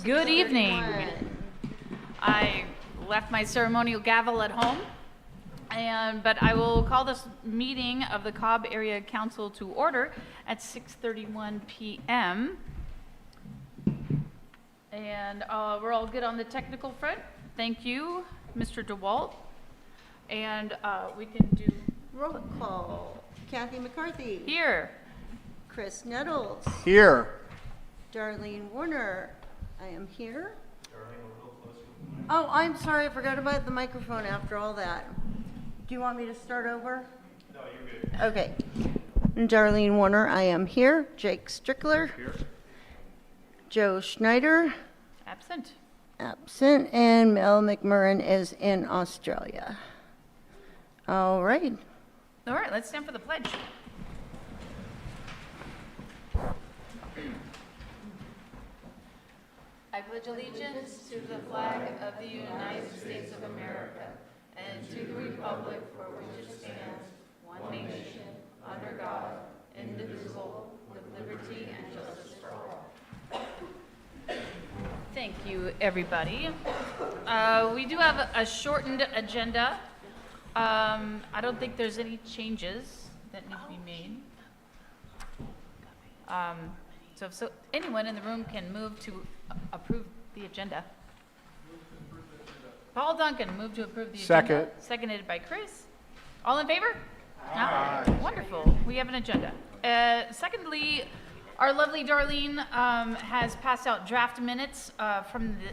Good evening. I left my ceremonial gavel at home, but I will call this meeting of the Cobb Area Council to order at 6:31 p.m. And we're all good on the technical front. Thank you, Mr. DeWalt. And we can do Roll call. Kathy McCarthy. here. Chris Nettles. Here. Darlene Warner. I am here. Oh, I'm sorry. I forgot about the microphone after all that. Do you want me to start over? No, you're good. Okay. Darlene Warner, I am here. Jake Strickler. Here. Joe Schneider. Absent. Absent. And Mel McMurrin is in Australia. All right. All right, let's stand for the pledge. I pledge allegiance to the flag of the United States of America and to the republic for which it stands, one nation, under God, indivisible, with liberty and justice for all. Thank you, everybody. We do have a shortened agenda. I don't think there's any changes that need to be made. So anyone in the room can move to approve the agenda. Paul Duncan, move to approve the agenda. Second. Seconded by Chris. All in favor? Aye. Wonderful. We have an agenda. Secondly, our lovely Darlene has passed out draft minutes from the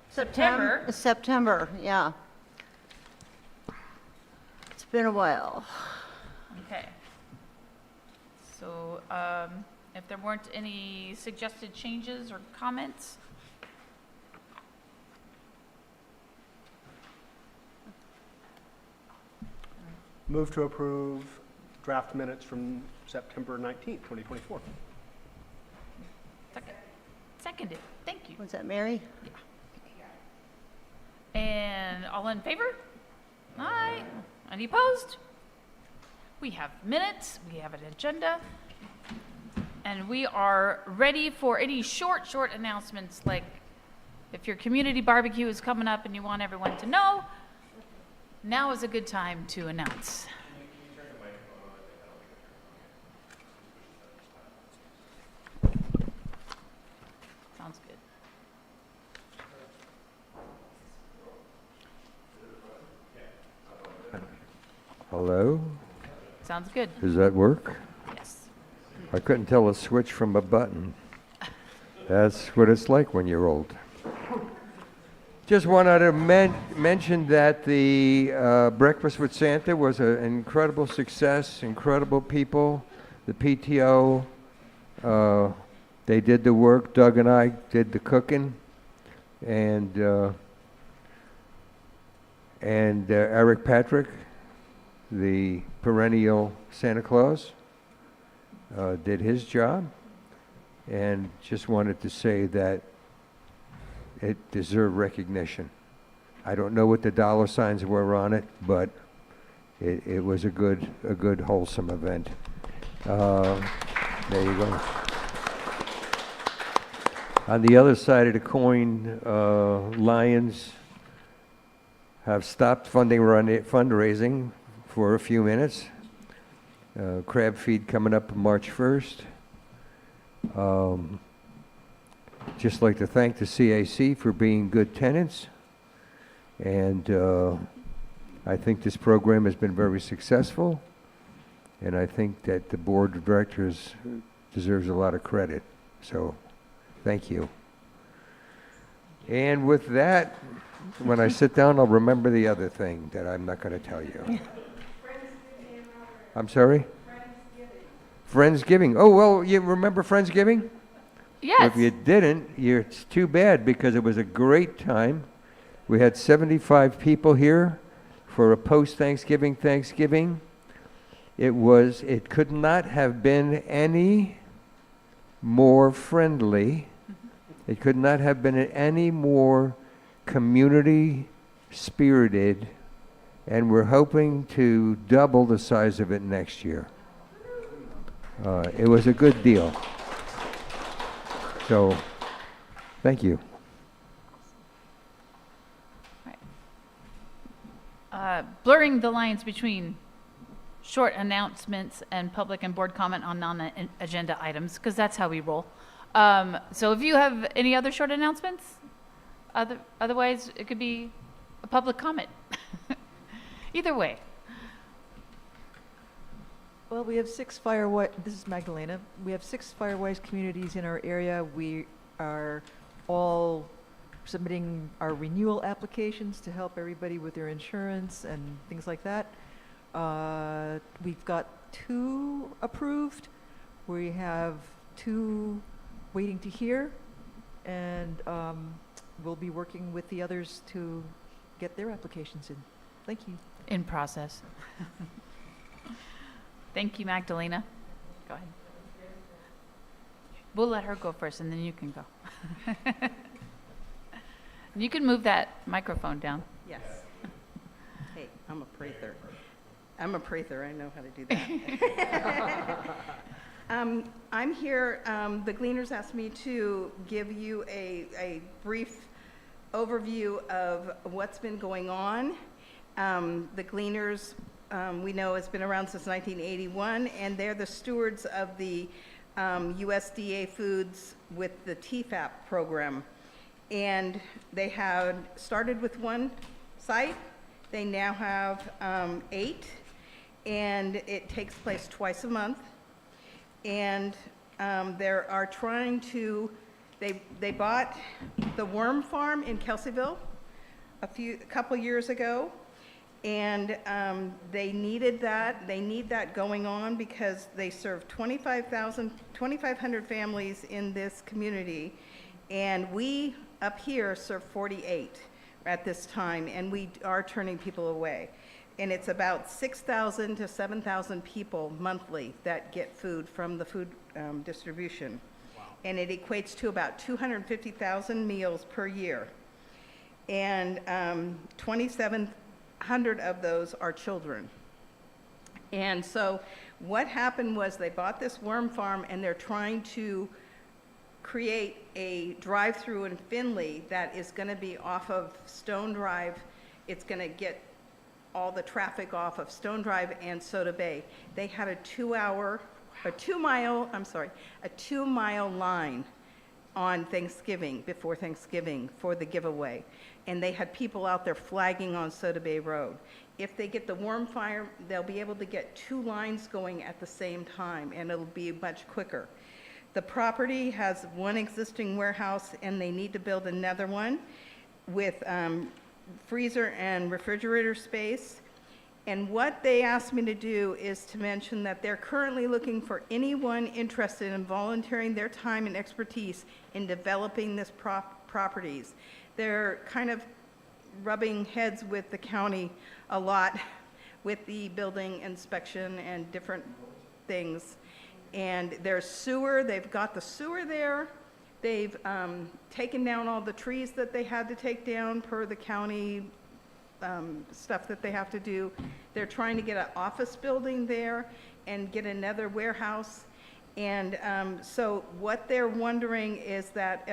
September. September, yeah. It's been a while. Okay. So, if there weren't any suggested changes or comments? Move to approve draft minutes from September 19th, 2024. Seconded. Thank you. Was that Mary? And all in favor? Aye. Any opposed? We have minutes, we have an agenda, and we are ready for any short announcements, like if your community barbecue is coming up and you want everyone to know, now is a good time to announce. Sounds good. Hello? Sounds good. Does that work? Yes. I couldn't tell a switch from a button. That's what it's like when you're old. Just wanted to mention that the Breakfast with Santa was an incredible success, incredible people. The PTO, they did the work. Doug and I did the cooking. And Eric Patrick, the perennial Santa Claus, did his job, and just wanted to say that it deserved recognition. I don't know what the dollar signs were on it, but it was a good wholesome event. There you go. On the other side of the coin, Lions have stopped fundraising for a few minutes. Crab feed coming up March 1st. Just like to thank the C.A.C. for being good tenants. And I think this program has been very successful. And I think that the board of directors deserves a lot of credit. So thank you. And with that, when I sit down, I'll remember the other thing that I'm not going to tell you. I'm sorry? Friendsgiving. Oh, well, you remember Friendsgiving? Yes. If you didn't, it's too bad because it was a great time. We had 75 people here for a post-Thanksgiving Thanksgiving. It could not have been any more friendly. It could not have been any more community spirited, and we're hoping to double the size of it next year. It was a good deal. So Thank you. Blurring the lines between short announcements and public and board comment on non-agenda items, because that's how we roll. So if you have any other short announcements, otherwise it could be a public comment. Either way. Well, we have this is Magdalena. We have 6 Firewise communities in our area. We are all submitting our renewal applications to help everybody with their insurance and things like that. We've got 2 approved. We have 2 waiting to hear, and we'll be working with the others to get their applications in. Thank you. In process. Thank you, Magdalena. Go ahead. We'll let her go first, and then you can go. You can move that microphone down. Yes. Hey, I'm a prather. I know how to do that. I'm here, the Gleaners asked me to give you a brief overview of what's been going on. The Gleaners, we know, has been around since 1981, and they're the stewards of the USDA foods with the TFAP program. And they had started with 1 site. They now have 8, and it takes place twice a month. And they are trying to, they bought the worm farm in Kelseyville a couple years ago, and they need that going on because they serve 2,500 families in this community, and we up here serve 48 at this time, and we are turning people away. And it's about 6,000 to 7,000 people monthly that get food from the food distribution. Wow. And it equates to about 250,000 meals per year. And 2,700 of those are children. And so what happened was they bought this worm farm, and they're trying to create a drive-through in Findlay that is going to be off of Stone Drive. It's going to get all the traffic off of Stone Drive and Soda Bay. They had a 2-mile line on Thanksgiving, before Thanksgiving, for the giveaway. And they had people out there flagging on Soda Bay Road. If they get the worm fire, they'll be able to get 2 lines going at the same time, and it'll be much quicker. The property has 1 existing warehouse, and they need to build another one with freezer and refrigerator space. And what they asked me to do is to mention that they're currently looking for anyone interested in volunteering their time and expertise in developing this properties. They're kind of rubbing heads with the county a lot with the building inspection and different things. And there's sewer, they've got the sewer there. They've taken down all the trees that they had to take down per the county stuff that they have to do. They're trying to get an office building there and get another warehouse. And so what they're wondering is that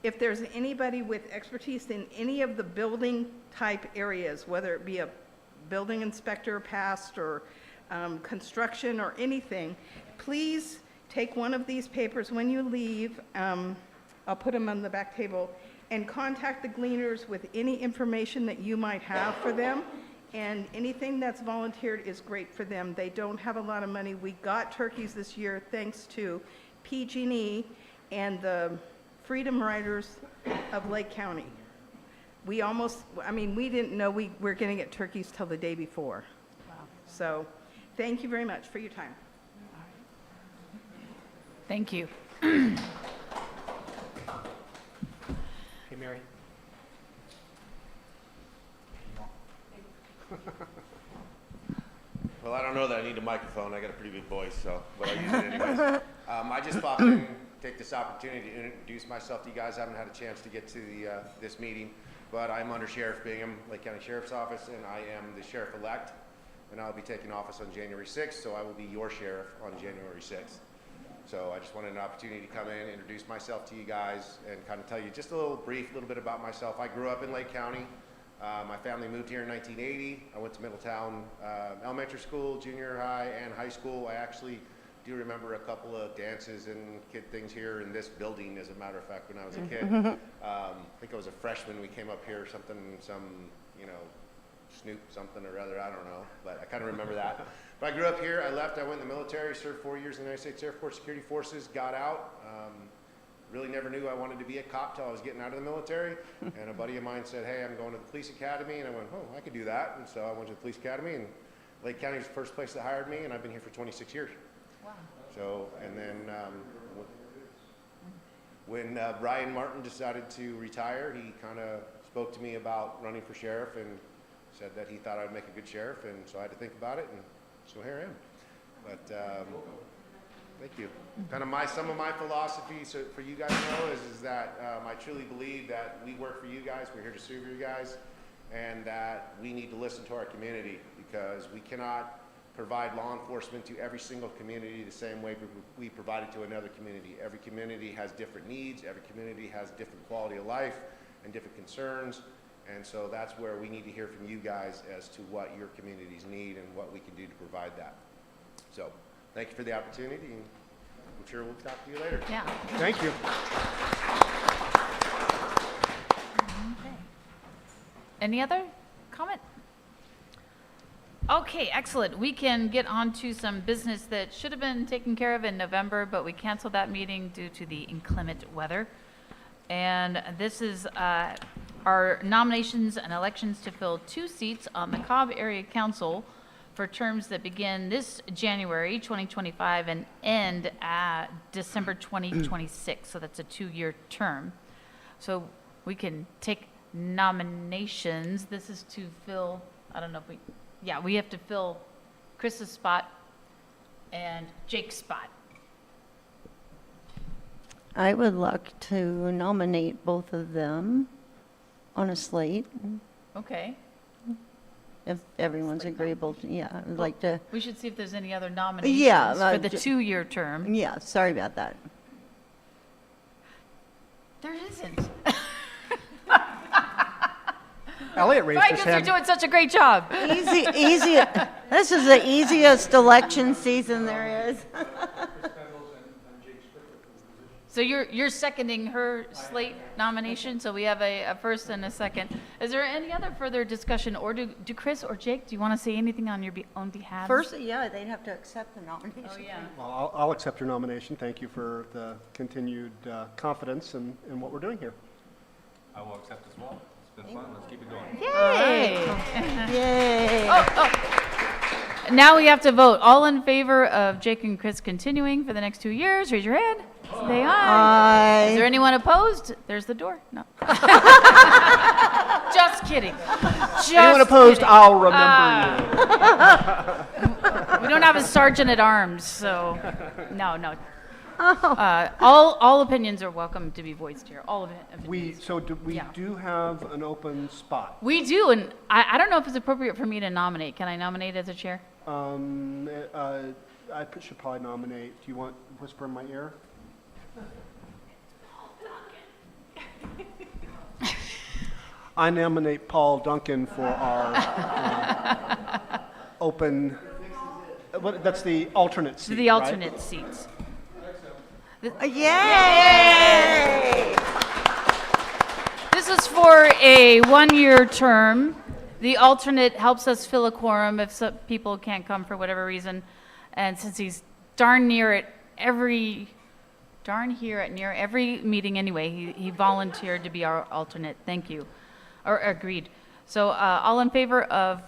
if there's anybody with expertise in any of the building type areas, whether it be a building inspector past or construction or anything, please take one of these papers when you leave. I'll put them on the back table, and contact the Gleaners with any information that you might have for them. And anything that's volunteered is great for them. They don't have a lot of money. We got turkeys this year thanks to PG&E and the Freedom Riders of Lake County. We didn't know we were going to get turkeys till the day before. Wow. So thank you very much for your time. Thank you. Hey, Mary. Well, I don't know that I need a microphone. I got a pretty big voice, but I'll use it anyways. I just popped in, take this opportunity to introduce myself to you guys. I haven't had a chance to get to this meeting, but I'm under Sheriff Bingham, Lake County Sheriff's Office, and I am the sheriff-elect, and I'll be taking office on January 6th, so I will be your sheriff on January 6th. So I just wanted an opportunity to come in, introduce myself to you guys, and kind of tell you just a little bit about myself. I grew up in Lake County. My family moved here in 1980. I went to Middletown Elementary School, junior high, and high school. I actually do remember a couple of dances and kid things here in this building, as a matter of fact, when I was a kid. I think I was a freshman. We came up here, Snoop something or other, I don't know, but I kind of remember that. But I grew up here, I left, I went in the military, served 4 years in the United States Air Force Security Forces, got out. Really never knew I wanted to be a cop till I was getting out of the military. And a buddy of mine said, hey, I'm going to the police academy. And I went, oh, I could do that. And so I went to the police academy, and Lake County was the first place that hired me, and I've been here for 26 years. Wow. So, and then when Brian Martin decided to retire, he kind of spoke to me about running for sheriff and said that he thought I'd make a good sheriff, and so I had to think about it, and so here I am. But thank you. Kind of some of my philosophy, so for you guys to know, is that I truly believe that we work for you guys. We're here to serve you guys, and that we need to listen to our community, because we cannot provide law enforcement to every single community the same way we provide it to another community. Every community has different needs. Every community has different quality of life and different concerns. And so that's where we need to hear from you guys as to what your communities need and what we can do to provide that. So thank you for the opportunity, and I'm sure we'll talk to you later. Yeah. Thank you. Okay. Any other comment? Okay, excellent. We can get on to some business that should have been taken care of in November, but we canceled that meeting due to the inclement weather. And this is our nominations and elections to fill 2 seats on the Cobb Area Council for terms that begin this January 2025 and end at December 2026. So that's a 2-year term. So we can take nominations. This is to fill, I don't know if we have to fill Chris's spot and Jake's spot. I would like to nominate both of them on a slate, Okay. if everyone's agreeable. Yeah, I would like to, We should see if there's any other nominations Yeah, for the 2-year term. yeah, sorry about that. There isn't. Elliot raised Right, his because you're hand. doing such a great job. Easy. This is the easiest election season there is. So you're seconding her slate nomination, so we have a first and a second. Is there any other further discussion, or do Chris or Jake, do you want to say anything on your own behalf? First, yeah, they'd have to accept the nomination. Oh, yeah. Well, I'll accept your nomination. Thank you for the continued confidence in what we're doing here. I will accept as well. It's been fun. Let's keep it going. Yay! Yay. Oh. Now we have to vote. All in favor of Jake and Chris continuing for the next 2 years, raise your hand. Say aye. Is there anyone opposed? There's the door. No. Just kidding. Anyone opposed, I'll remember you. We don't have a sergeant at arms, so no. All opinions are welcome to be voiced here. All of it. We Yeah. do have an open spot. We do, and I don't know if it's appropriate for me to nominate. Can I nominate as a chair? I should probably nominate. Do you want whisper in my ear? I nominate Paul Duncan for our open. That's the alternate seat. The alternate seats. Yay! This is for a 1-year term. The alternate helps us fill a quorum if some people can't come for whatever reason. And since he's darn near at every meeting anyway, he volunteered to be our alternate. Thank you. Or agreed. So all in favor of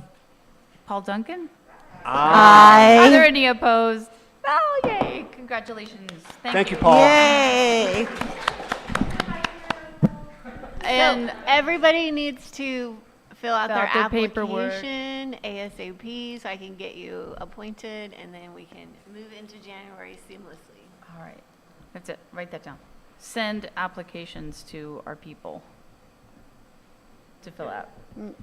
Paul Duncan? Are there any opposed? Oh, yay. Congratulations. Thank you, Paul. Yay! And So everybody needs to fill out their their paperwork. application ASAP so I can get you appointed, and then we can move into January seamlessly. all right. That's it. Write that down. Send applications to our people to fill out.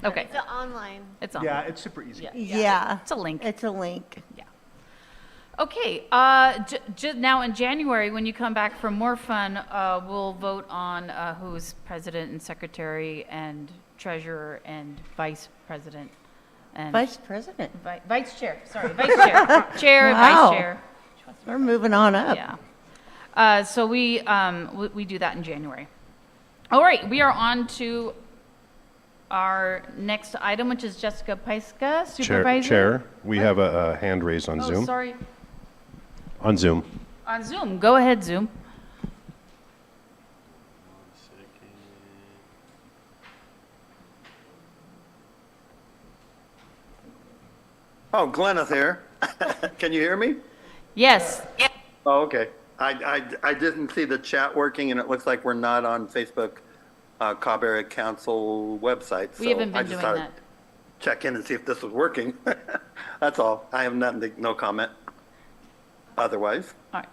Okay. It's online. It's on. Yeah, it's super easy. Yeah. Yeah. It's a link. It's a link. Yeah. Okay, now in January, when you come back for more fun, we'll vote on who's president and secretary and treasurer and vice president. And Vice President. Vice chair, sorry, vice chair. Chair and Wow. vice chair. We're moving on up. Yeah. So we do that in January. All right, we are on to our next item, which is Jessica Pyska, supervisor. Chair, we have a hand raised on Zoom. Oh, sorry. On Zoom. On Zoom. Go ahead, Zoom. Oh, Gleneth here. Can you hear me? Yes. Oh, okay. I didn't see the chat working, and it looks like we're not on Facebook Cobb Area Council website. We haven't I been just doing thought that. I'd check in and see if this was working. That's all. I have nothing, no comment. Otherwise. All right.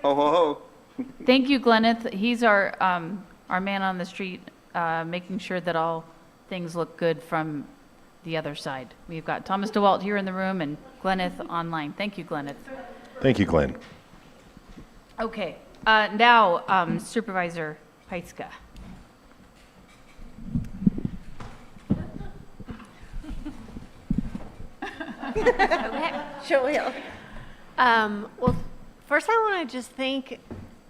Ho, ho, ho. Thank you, Gleneth. He's our man on the street, making sure that all things look good from the other side. We've got Thomas DeWalt here in the room and Gleneth online. Thank you, Gleneth. Thank you, Glenn. Okay, now Supervisor Pyska. Sure will. Well, first I want to just thank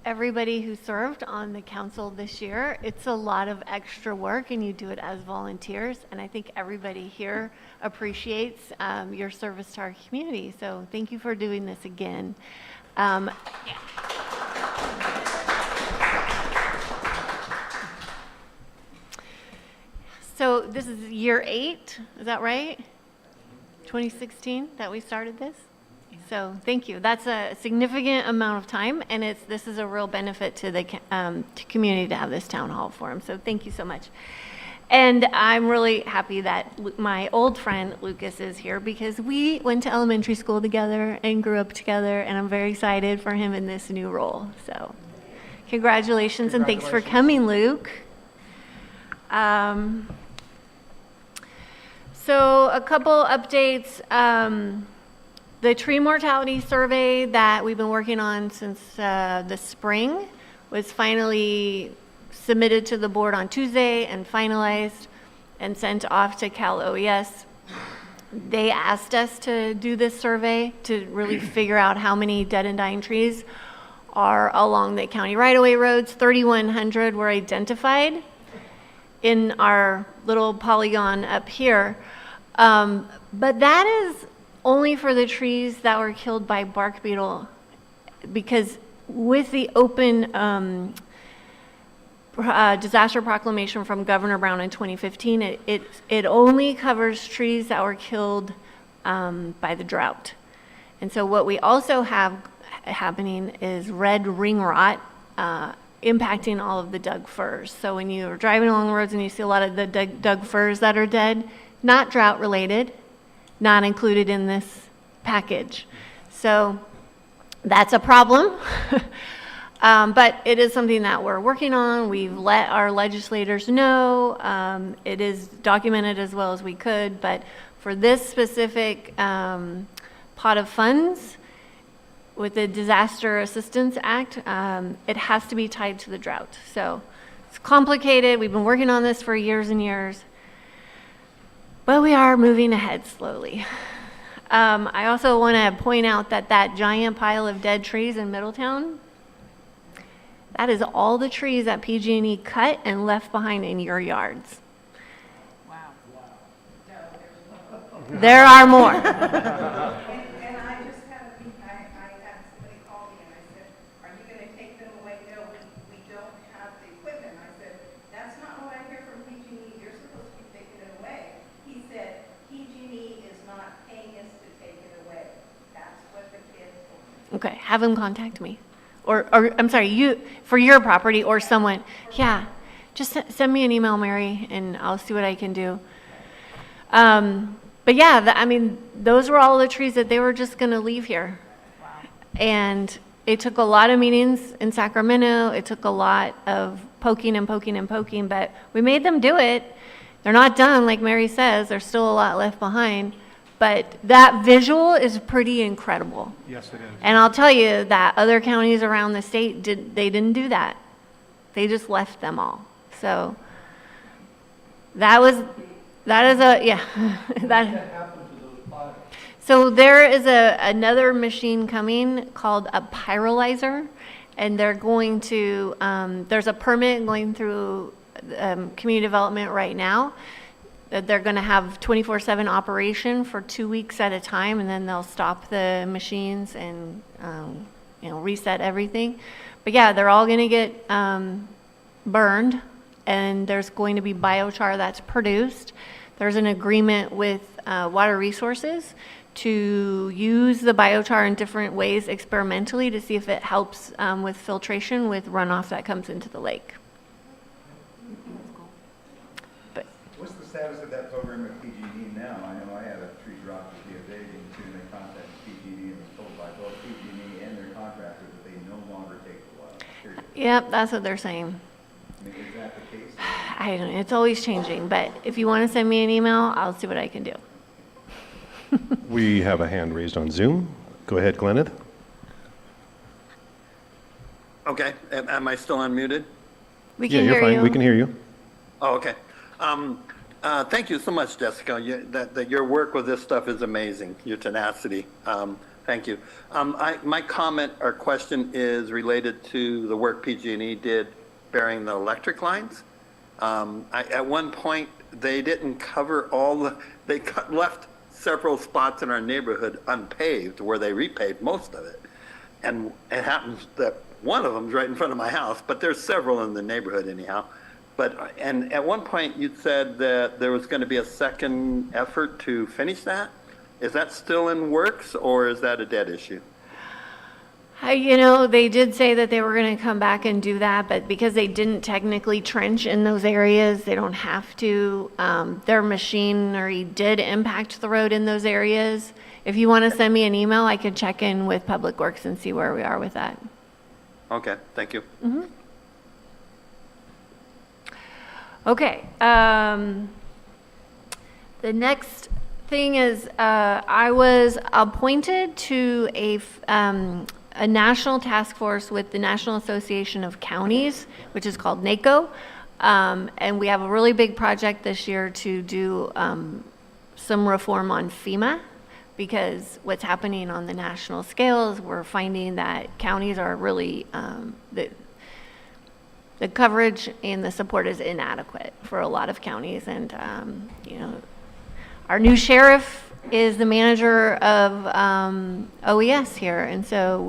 everybody who served on the council this year. It's a lot of extra work and you do it as volunteers, and I think everybody here appreciates your service to our community. So thank you for doing this again. So this is year 8, is that right? 2016 that we started this? So thank you. That's a significant amount of time, and this is a real benefit to the community to have this town hall forum. So thank you so much. And I'm really happy that my old friend Lucas is here because we went to elementary school together and grew up together, and I'm very excited for him in this new role. So congratulations, and thanks for coming, Luke. So a couple updates. The tree mortality survey that we've been working on since the spring was finally submitted to the board on Tuesday and finalized and sent off to Cal OES. They asked us to do this survey to really figure out how many dead and dying trees are along the county right-of-way roads. 3,100 were identified in our little polygon up here. But that is only for the trees that were killed by bark beetle, because with the open disaster proclamation from Governor Brown in 2015, it only covers trees that were killed by the drought. And so what we also have happening is red ring rot impacting all of the Doug firs. So when you're driving along the roads and you see a lot of the Doug firs that are dead, not drought related, not included in this package. So that's a problem. But it is something that we're working on. We've let our legislators know. It is documented as well as we could, but for this specific pot of funds with the Disaster Assistance Act, it has to be tied to the drought. So it's complicated. We've been working on this for years and years, but we are moving ahead slowly. I also want to point out that that giant pile of dead trees in Middletown, that is all the trees that PG&E cut and left behind in your yards. Wow. There are more. And I just had somebody call me and I said, are you going to take them away? No, we don't have the equipment. I said, that's not what I hear from PG&E. You're supposed to be taking it away. He said, PG&E is not paying us to take it away. That's what the kids told me. Okay, have them contact me. Or I'm sorry, you, for your property or someone. Yeah, just send me an email, Mary, and I'll see what I can do. But yeah, I mean, those were all the trees that they were just going to leave here. Wow. And it took a lot of meetings in Sacramento. It took a lot of poking and poking and poking, but we made them do it. They're not done, like Mary says. There's still a lot left behind. But that visual is pretty incredible. Yes, it is. And I'll tell you that other counties around the state they didn't do that. They just left them all. So that is so there is another machine coming called a pyrolyzer, and they're going to there's a permit going through community development right now. They're going to have 24/7 operation for 2 weeks at a time, and then they'll stop the machines and reset everything. But yeah, they're all going to get burned, and there's going to be biochar that's produced. There's an agreement with Water Resources to use the biochar in different ways experimentally to see if it helps with filtration with runoff that comes into the lake. What's the status of that program at PG&E now? I know I had a tree drop at the other day, and soon they contacted PG&E and was told by both PG&E and their contractor that they no longer take the wild. Period. Yep, that's what they're saying. I mean, is that the case? I don't know, it's always changing, but if you want to send me an email, I'll see what I can do. We have a hand raised on Zoom. Go ahead, Glenneth. Okay, am I still unmuted? We can Yeah, you're hear fine. you. We can hear you. Oh, okay. Thank you so much, Jessica. That your work with this stuff is amazing, your tenacity. Thank you. My comment or question is related to the work PG&E did burying the electric lines. At one point, they didn't cover left several spots in our neighborhood unpaved where they repaved most of it. And it happens that one of them's right in front of my house, but there's several in the neighborhood anyhow. And at one point you said that there was going to be a second effort to finish that. Is that still in works, or is that a dead issue? They did say that they were going to come back and do that, but because they didn't technically trench in those areas, they don't have to. Their machinery did impact the road in those areas. If you want to send me an email, I can check in with Public Works and see where we are with that. Okay, thank you. Mm-hmm. Okay. The next thing is I was appointed to a national task force with the National Association of Counties, which is called NACO. And we have a really big project this year to do some reform on FEMA, because what's happening on the national scale is we're finding that counties are really, the coverage and the support is inadequate for a lot of counties. And, our new sheriff is the manager of OES here. And so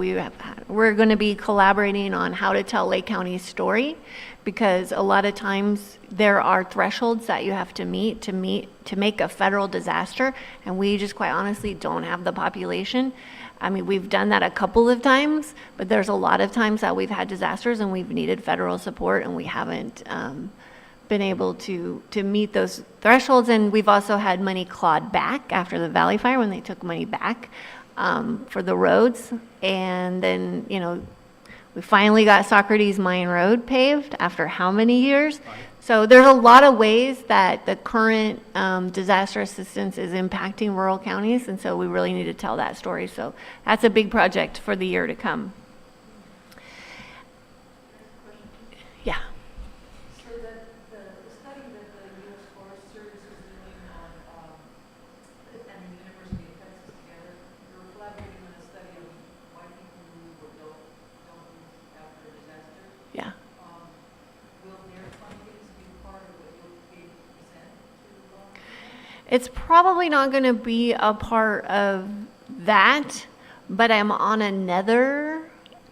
we're going to be collaborating on how to tell Lake County's story, because a lot of times there are thresholds that you have to meet to make a federal disaster. And we just quite honestly don't have the population. I mean, we've done that a couple of times, but there's a lot of times that we've had disasters and we've needed federal support, and we haven't been able to meet those thresholds. And we've also had money clawed back after the Valley Fire, when they took money back for the roads. And then, we finally got Socrates Mine Road paved after how many years? So there's a lot of ways that the current disaster assistance is impacting rural counties, and so we really need to tell that story. So that's a big project for the year to come. Yeah. So the study that the U.S. Forest Service was doing on, and the University of Texas together, they were collaborating on a study of why people move or don't move after a disaster. Yeah. Will their findings be part of what you'll be able to present to? It's probably not going to be a part of that, but I'm on another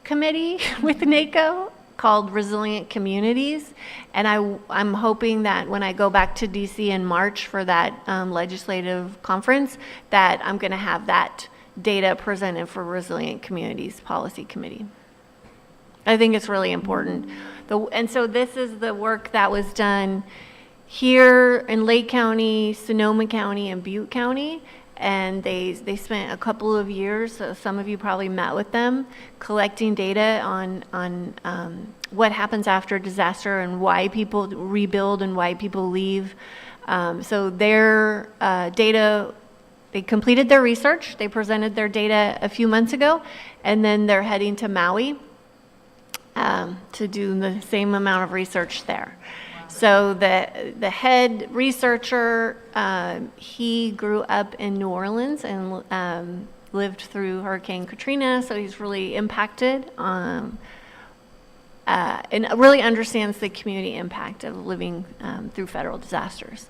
committee with NACO called Resilient Communities, and I'm hoping that when I go back to DC in March for that legislative conference, that I'm going to have that data presented for Resilient Communities Policy Committee. I think it's really important. And so this is the work that was done here in Lake County, Sonoma County, and Butte County. And they spent a couple of years, so some of you probably met with them, collecting data on what happens after a disaster and why people rebuild and why people leave. So their data they completed their research. They presented their data a few months ago, and then they're heading to Maui to do the same amount of research there. So the head researcher, he grew up in New Orleans and lived through Hurricane Katrina, so he's really impacted and really understands the community impact of living through federal disasters.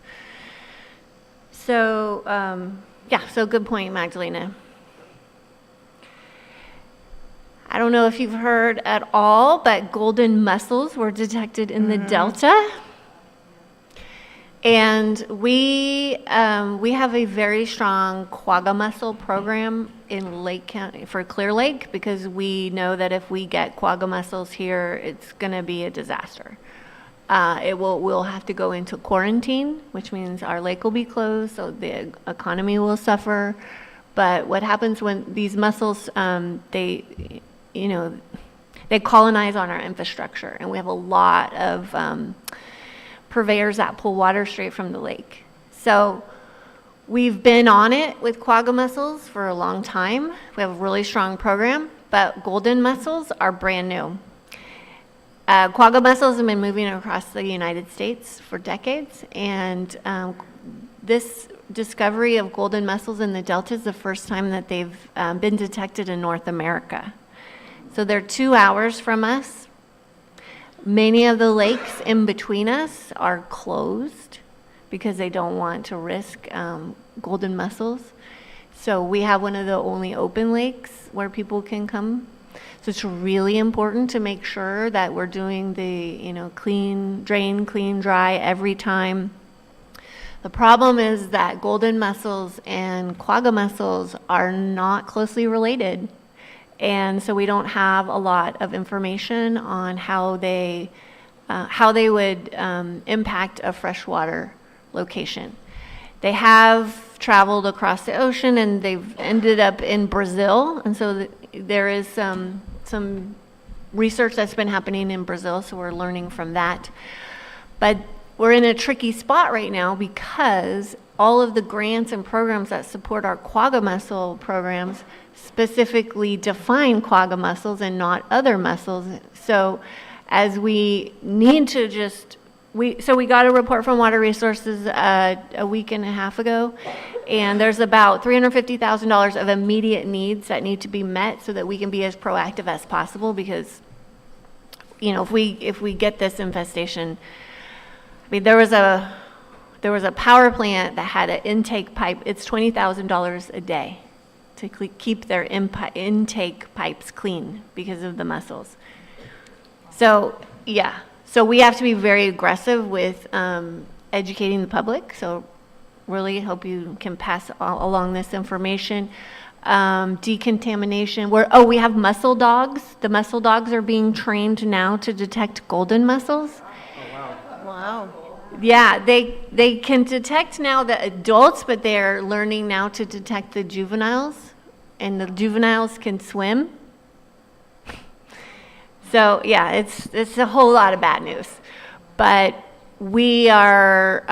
So, yeah, so good point, Magdalena. I don't know if you've heard at all, but golden mussels were detected in the Delta. And we have a very strong quagga mussel program in Lake County for Clear Lake, because we know that if we get quagga mussels here, it's going to be a disaster. We'll have to go into quarantine, which means our lake will be closed, so the economy will suffer. But what happens when these mussels, they colonize on our infrastructure, and we have a lot of purveyors that pull water straight from the lake. So we've been on it with quagga mussels for a long time. We have a really strong program, but golden mussels are brand new. Quagga mussels have been moving across the United States for decades, and this discovery of golden mussels in the Delta is the first time that they've been detected in North America. So they're 2 hours from us. Many of the lakes in between us are closed because they don't want to risk golden mussels. So we have one of the only open lakes where people can come. So it's really important to make sure that we're doing the, clean, drain, clean, dry every time. The problem is that golden mussels and quagga mussels are not closely related. And so we don't have a lot of information on how they would impact a freshwater location. They have traveled across the ocean, and they've ended up in Brazil. And so there is some research that's been happening in Brazil, so we're learning from that. But we're in a tricky spot right now because all of the grants and programs that support our quagga mussel programs specifically define quagga mussels and not other mussels. So as we need to we got a report from Water Resources a week and a half ago, and there's about $350,000 of immediate needs that need to be met so that we can be as proactive as possible, because if we get this infestation, there was a power plant that had an intake pipe. It's $20,000 a day to keep their intake pipes clean because of the mussels. So yeah, so we have to be very aggressive with educating the public. So really hope you can pass along this information. Decontamination. We have mussel dogs. The mussel dogs are being trained now to detect golden mussels. Wow. Yeah, they can detect now the adults, but they're learning now to detect the juveniles, and the juveniles can swim. So yeah, it's a whole lot of bad news. But we are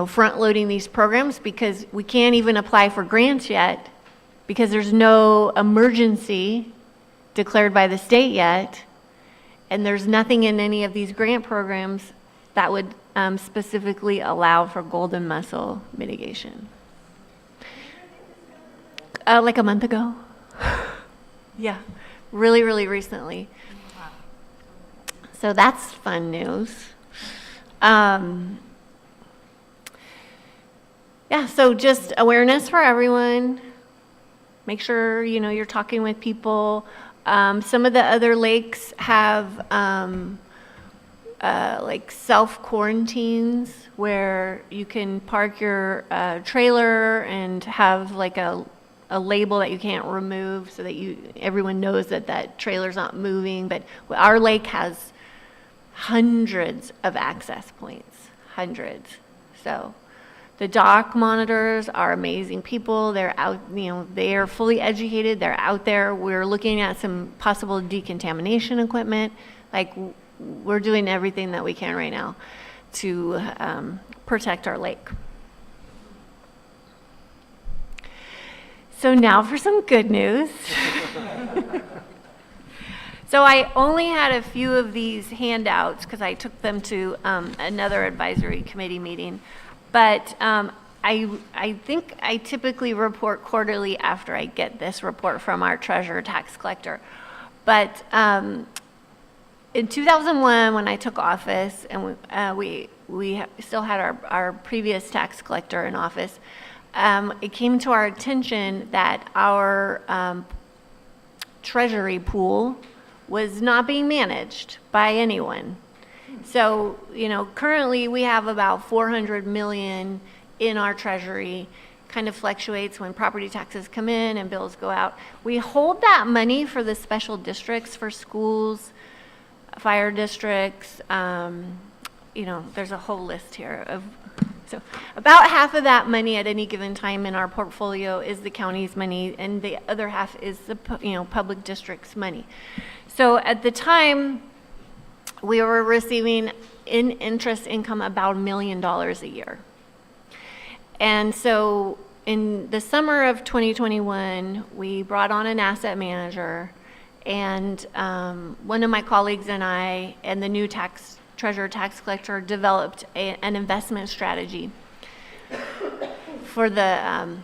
front loading these programs because we can't even apply for grants yet because there's no emergency declared by the state yet, and there's nothing in any of these grant programs that would specifically allow for golden mussel mitigation. Like a month ago. Yeah, really, really recently. So that's fun news. Yeah, so just awareness for everyone. Make sure, you're talking with people. Some of the other lakes have like self-quarantines where you can park your trailer and have like a label that you can't remove so that everyone knows that trailer's not moving. But our lake has hundreds of access points, hundreds. So the dock monitors are amazing people. They're out, they are fully educated. They're out there. We're looking at some possible decontamination equipment. Like, we're doing everything that we can right now to protect our lake. So now for some good news. So I only had a few of these handouts because I took them to another advisory committee meeting. But I think I typically report quarterly after I get this report from our treasurer tax collector. But in 2001, when I took office, and we still had our previous tax collector in office, it came to our attention that our treasury pool was not being managed by anyone. So, currently we have about 400 million in our treasury. Kind of fluctuates when property taxes come in and bills go out. We hold that money for the special districts for schools, fire districts, there's a whole list here of, so about half of that money at any given time in our portfolio is the county's money, and the other half is the public district's money. So at the time, we were receiving in interest income about $1 million a year. And so in the summer of 2021, we brought on an asset manager, and one of my colleagues and I and the new treasurer tax collector developed an investment strategy for the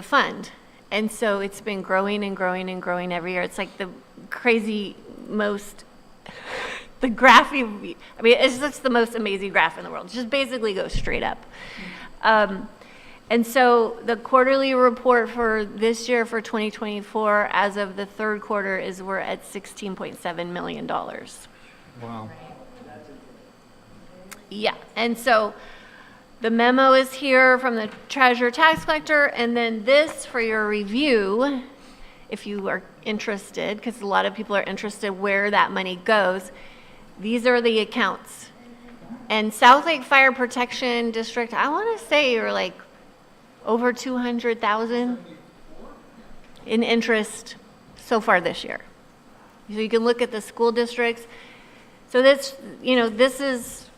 fund. And so it's been growing and growing and growing every year. It's like the crazy the graph, it's just the most amazing graph in the world. It just basically goes straight up. And so the quarterly report for this year, for 2024, as of the third quarter, is we're at $16.7 million. Wow. Yeah, and so the memo is here from the treasurer tax collector, and then this for your review, if you are interested, because a lot of people are interested where that money goes. These are the accounts. And South Lake Fire Protection District, I want to say you're like over 200,000 in interest so far this year. So you can look at the school districts. So this, this is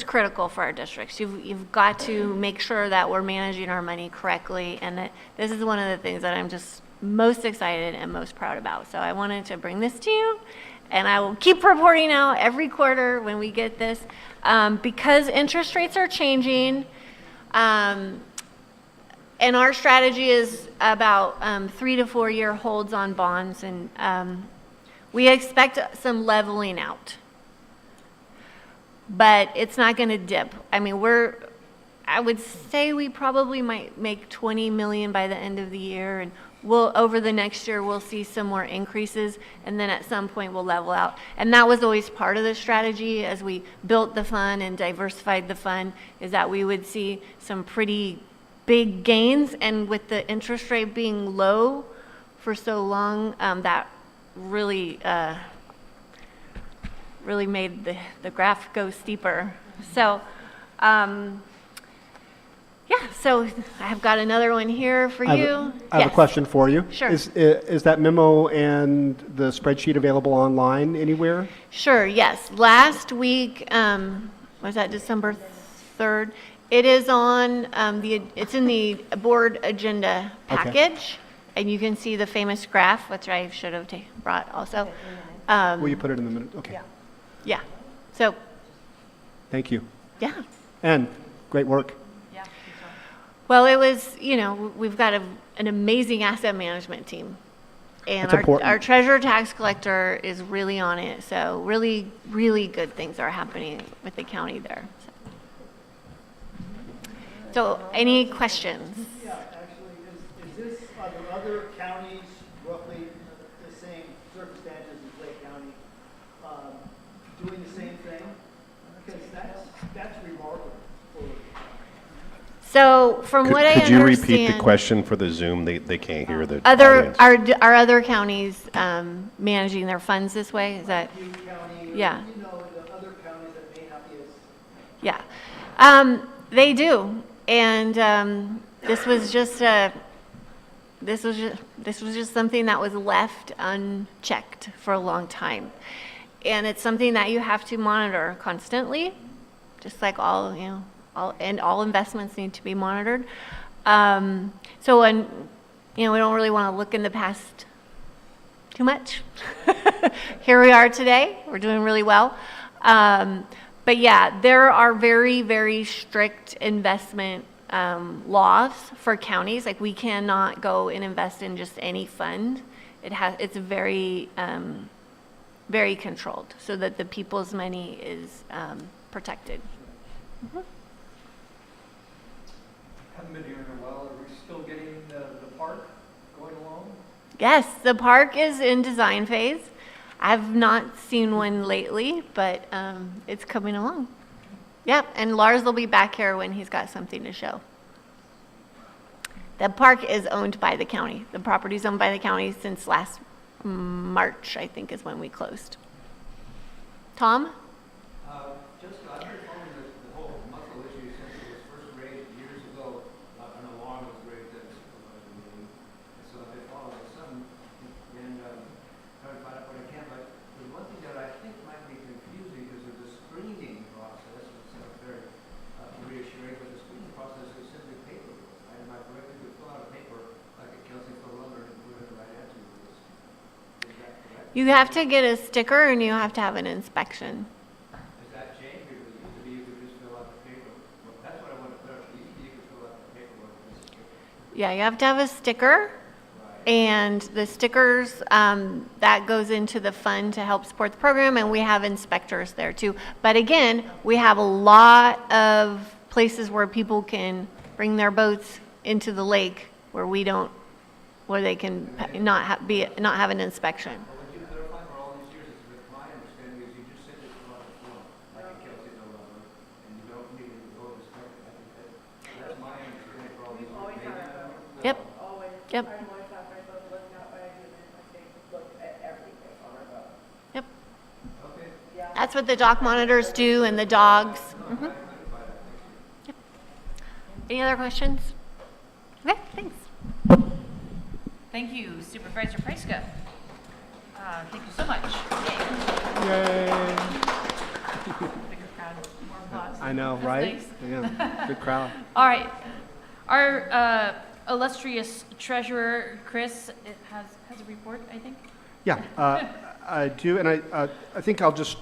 critical for our districts. You've got to make sure that we're managing our money correctly, and that this is one of the things that I'm just most excited and most proud about. So I wanted to bring this to you, and I will keep reporting out every quarter when we get this, because interest rates are changing. And our strategy is about 3 to 4 year holds on bonds, and we expect some leveling out. But it's not going to dip. I mean, I would say we probably might make 20 million by the end of the year, and over the next year we'll see some more increases, and then at some point we'll level out. And that was always part of the strategy as we built the fund and diversified the fund, is that we would see some pretty big gains, and with the interest rate being low for so long, that really made the graph go steeper. So so I've got another one here for you. I have a question for you. Sure. Is that memo and the spreadsheet available online anywhere? Sure, yes. Last week, was that December 3rd? It is on, it's in the board agenda package, and you can see the famous graph, which I should have brought also. Will you put it in the minute? Okay. Yeah, so. Thank you. Yeah. And great work. Yeah. Well, it was, we've got an amazing asset management team. And That's important. our treasurer tax collector is really on it. So really, really good things are happening with the county there. So any questions? Yeah, actually, is this, are there other counties roughly the same circumstances as Lake County doing the same thing? Because that's remarkable. So from what I Could you understand, repeat the question for the Zoom? They can't hear the are audience. other counties managing their funds this way? Is that? County, Yeah. the other counties that may not be as. Yeah, they do, and this was just something that was left unchecked for a long time, and it's something that you have to monitor constantly, just like all investments need to be monitored. So you know, we don't really want to look in the past too much. Here we are today. We're doing really well. But yeah, there are very, very strict investment laws for counties. Like, we cannot go and invest in just any fund. It's very, very controlled so that the people's money is protected. Mm-hmm. Haven't been here in a while. Are we still getting the park going along? Yes, the park is in design phase. I've not seen one lately, but it's coming along. Yep, and Lars will be back here when he's got something to show. The park is owned by the county. The property's owned by the county since last March, I think, is when we closed. Tom? Just, I've been following the whole muscle issue since it was first raised years ago. An alarm was raised at and so I've been following the sun and trying to find out what I can. But the one thing that I think might be confusing because of the screening process, which sounds very reassuring, but the screening process is simply paper. Am I correct to fill out a paper like a Kelsey for lumber and put in the right answer to this? Is that correct? You have to get a sticker and you have to have an inspection. Has that changed? Because it used to be you could just fill out the paper. Well, that's what I want to clarify. It used to be you could fill out the paperwork. Yeah, you have to have a sticker. And the stickers, that goes into the fund to help support the program, and we have inspectors there too. But again, we have a lot of places where people can bring their boats into the lake where they can not have an inspection. But would you clarify for all these years, my understanding is you just simply fill out the form, like a Kelsey no lumber, and you don't need to go inspect it. I think that's my understanding for all these years. Yep. Yep. Yep. That's what the dock monitors do and the dogs. Mm-hmm. Yep. Any other questions? Okay, thanks. Thank you, Supervisor Preiska. Thank you so much. Yay. Bigger crowd, more applause. I know, That's right? nice. Yeah, good crowd. All right. Our illustrious treasurer, Chris, has a report, I think. Yeah, I do, and I think I'll just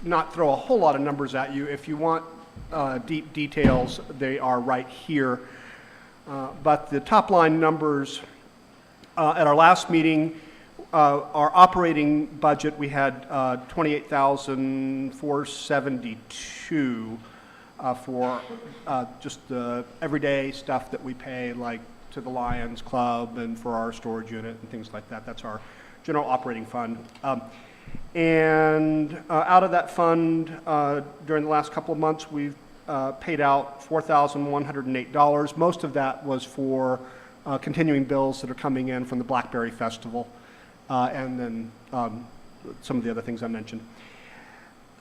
not throw a whole lot of numbers at you. If you want deep details, they are right here. But the top line numbers at our last meeting, our operating budget, we had $28,472 for just the everyday stuff that we pay, like to the Lions Club and for our storage unit and things like that. That's our general operating fund. And out of that fund, during the last couple of months, we've paid out $4,108. Most of that was for continuing bills that are coming in from the Blackberry Festival, and then some of the other things I mentioned.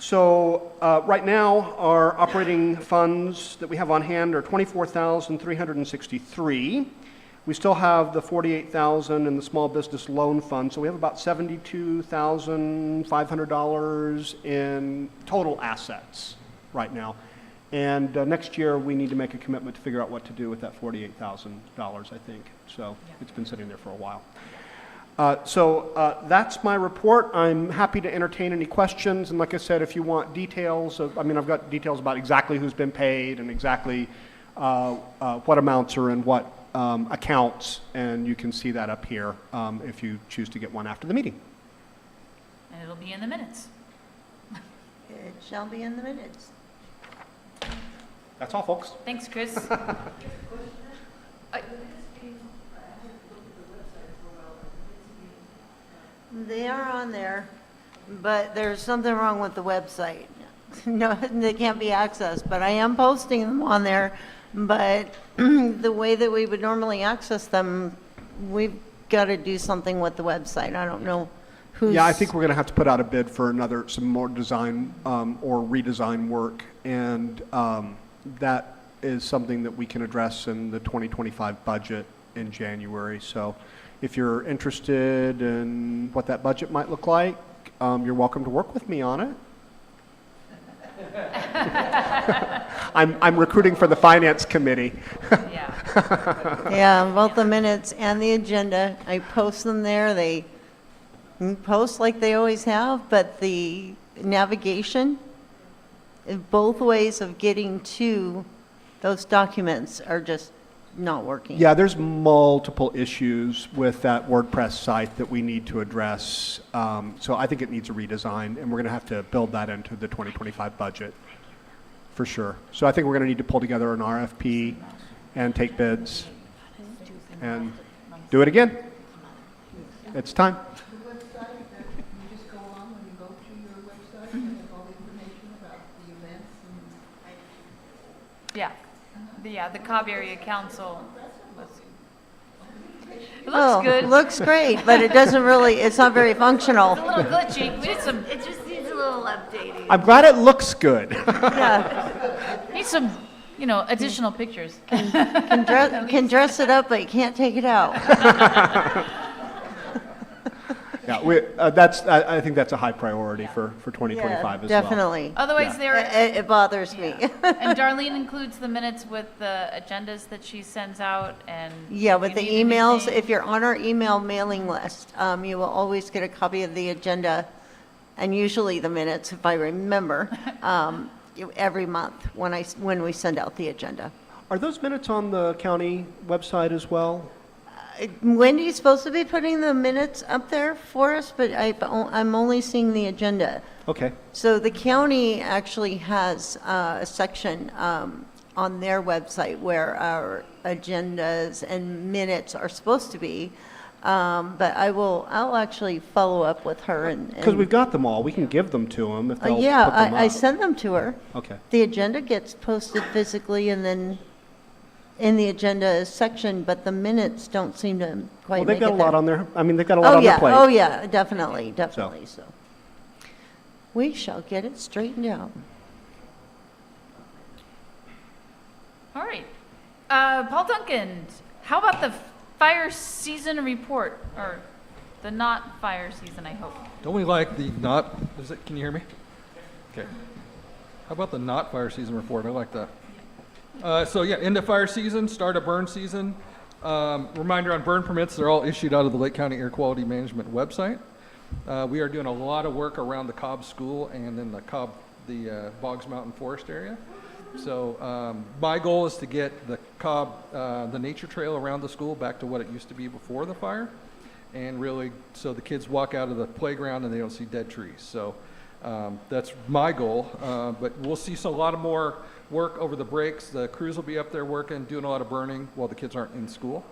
So right now, our operating funds that we have on hand are $24,363. We still have the $48,000 in the small business loan fund, so we have about $72,500 in total assets right now. And next year, we need to make a commitment to figure out what to do with that $48,000, I think. So it's been sitting there for a while. So that's my report. I'm happy to entertain any questions. And like I said, if you want details, I've got details about exactly who's been paid and exactly what amounts are in what accounts. And you can see that up here if you choose to get one after the meeting. And it'll be in the minutes. It shall be in the minutes. That's all, folks. Thanks, Chris. They are on there, but there's something wrong with the website. No, they can't be accessed, but I am posting them on there. But the way that we would normally access them, we've got to do something with the website. I don't know who's... Yeah, I think we're going to have to put out a bid for some more design or redesign work, and that is something that we can address in the 2025 budget in January. So if you're interested in what that budget might look like, you're welcome to work with me on it. I'm recruiting for the finance committee. Yeah. Yeah, both the minutes and the agenda, I post them there. They post like they always have, but the navigation, both ways of getting to those documents are just not working. Yeah, there's multiple issues with that WordPress site that we need to address. So I think it needs a redesign, and we're going to have to build that into the 2025 budget for sure. So I think we're going to need to pull together an RFP and take bids and do it again. It's time. The website, that you just go on when you go to your website, and have all the information about the events and. Yeah. The Cobb Area Council. It looks Oh, good. looks great, but it doesn't really, it's not very functional. It's a little glitchy. We need some, It just needs a little updating. I'm glad it looks good. Yeah, need some, additional pictures. can dress it up, but you can't take it out. Yeah, I think that's a high priority for 2025 as well. Definitely. Otherwise, Yeah. It bothers me. And Darlene includes the minutes with the agendas that she sends out and. Yeah, with if the you need emails, anything- if you're on our email mailing list, you will always get a copy of the agenda and usually the minutes, if I remember, every month when we send out the agenda. Are those minutes on the county website as well? Wendy's supposed to be putting the minutes up there for us, but I'm only seeing the agenda. Okay. So the county actually has a section on their website where our agendas and minutes are supposed to be. But I'll actually follow up with her and. Because we've got them all. We can give them to them if they'll Yeah, put them I up. send them to her. Okay. The agenda gets posted physically and then in the agenda section, but the minutes don't seem to quite Well, make they've got it a lot there. on there. I mean, they've got a lot on yeah, their plate. oh yeah, definitely, so. We shall get it straightened out. All right. Paul Duncan, how about the fire season report, or the not fire season, I hope? Don't we like the not, can you hear me? Okay. How about the not fire season report? I like that. So yeah, end of fire season, start of burn season. Reminder on burn permits, they're all issued out of the Lake County Air Quality Management website. We are doing a lot of work around the Cobb School and then the Boggs Mountain Forest area. So my goal is to get the Cobb, the nature trail around the school back to what it used to be before the fire. And really, so the kids walk out of the playground and they don't see dead trees. So that's my goal, but we'll see a lot of more work over the breaks. The crews will be up there working, doing a lot of burning while the kids aren't in school,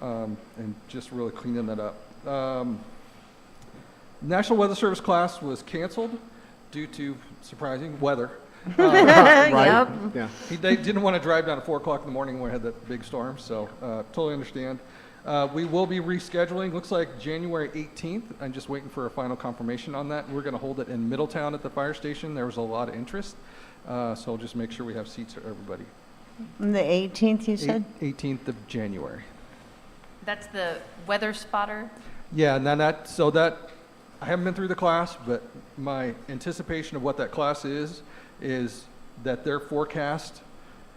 and just really cleaning that up. National Weather Service class was canceled due to surprising weather. Right? Yeah. They didn't want to drive down at 4 o'clock in the morning when we had that big storm, so totally understand. We will be rescheduling, looks like January 18th. I'm just waiting for a final confirmation on that. We're going to hold it in Middletown at the fire station. There was a lot of interest, so I'll just make sure we have seats for everybody. The 18th, you said? 18th of January. That's the weather spotter. Yeah, and then I haven't been through the class, but my anticipation of what that class is that their forecast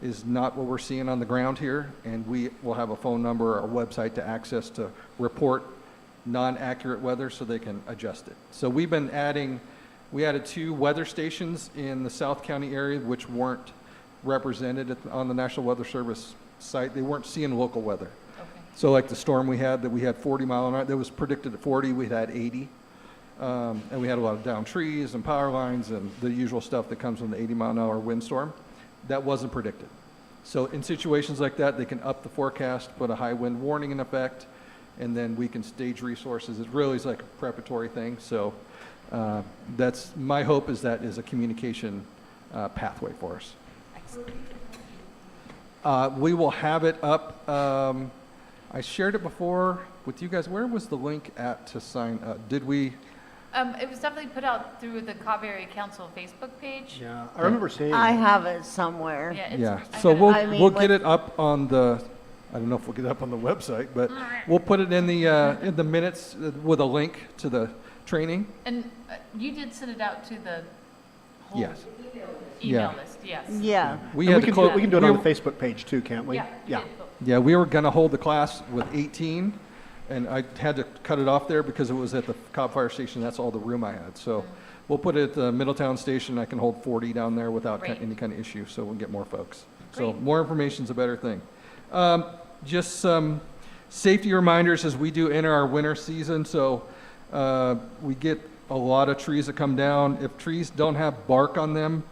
is not what we're seeing on the ground here, and we will have a phone number or a website to access to report non-accurate weather so they can adjust it. So we added 2 weather stations in the South County area which weren't represented on the National Weather Service site. They weren't seeing local weather. Okay. So like the storm we had, that we had 40 mile an hour, that was predicted at 40, we had 80. And we had a lot of downed trees and power lines and the usual stuff that comes from the 80 mile an hour windstorm. That wasn't predicted. So in situations like that, they can up the forecast, put a high wind warning in effect, and then we can stage resources. It really is like a preparatory thing. So that's my hope, is that is a communication pathway for us. We will have it up. I shared it before with you guys. Where was the link at to sign up? Did we? It was definitely put out through the Cobb Area Council Facebook page. Yeah, I remember seeing I have it somewhere. Yeah, Yeah, so we'll get it up on the, I don't know if we'll get it up on the website, but we'll put it in the minutes with a link to the training. And you did send it out to the Yes. Email Yeah. list, yes. Yeah. We And had we to can do it, close. we can do it on the Facebook page too, can't we? Yeah. Yeah. Yeah, we were going to hold the class with 18, and I had to cut it off there because it was at the Cobb Fire Station. That's all the room I had. So we'll put it at the Middletown Station. I can hold 40 down there without Great. any kind of issue, so we'll get more folks. So Great. more information is a better thing. Just some safety reminders as we do enter our winter season. So we get a lot of trees that come down. If trees don't have bark on them,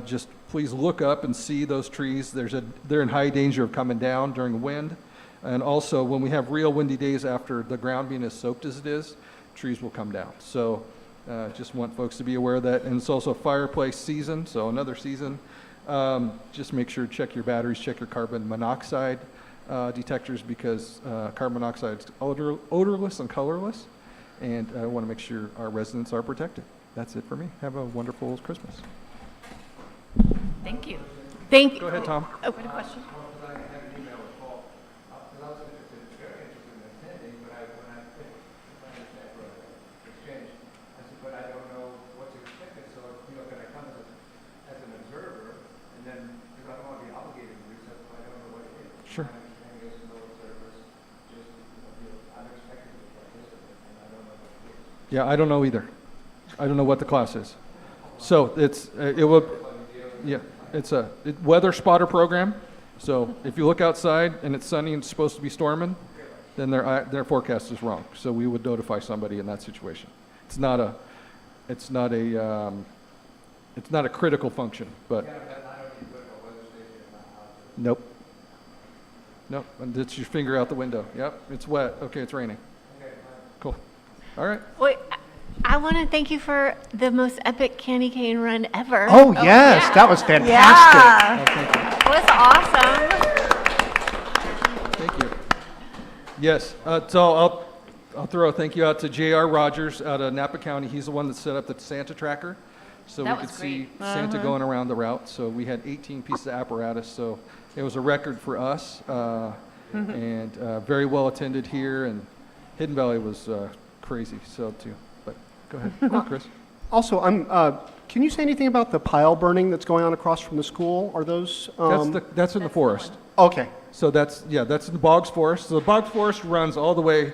just please look up and see those trees. They're in high danger of coming down during wind. And also, when we have real windy days after the ground being as soaked as it is, trees will come down. So just want folks to be aware of that. And it's also fireplace season, so another season. Just make sure to check your batteries, check your carbon monoxide detectors, because carbon monoxide is odorless and colorless. And I want to make sure our residents are protected. That's it for me. Have a wonderful Christmas. Thank you. Thank you. Go ahead, Tom. Oh. What a question. I had an email with Paul, because I was interested, very interested in attending, but when I finished my understanding for the exchange, I said, but I don't know what's expected, so, can I come as an observer, and then, because I don't want to be obligated to do something, but I don't know what it is. Sure. My understanding is no observers, just, I'm expected to participate, and I don't know what it is. Yeah, I don't know either. I don't know what the class is. So it will, yeah, it's a weather spotter program. So if you look outside and it's sunny and it's supposed to be storming, then their forecast is wrong. So we would notify somebody in that situation. It's not a critical function, but nope. Nope, and it's your finger out the window. Yep, it's wet. Okay, it's raining. Cool. All right. Wait, I want to thank you for the most epic candy cane run ever. Oh, yes, that was fantastic. Yeah. It was awesome. Thank you. Yes, so I'll throw a thank you out to J.R. Rogers out of Napa County. He's the one that set up the Santa tracker, so That we was could see great. Santa going around the route. So we had 18 pieces of apparatus, so it was a record for us, and very well attended here. And Hidden Valley was crazy, so too. But go ahead, Chris. Also, can you say anything about the pile burning that's going on across from the school? Are those? That's in the forest. Okay. So that's in the Boggs Forest. So the Boggs Forest runs all the way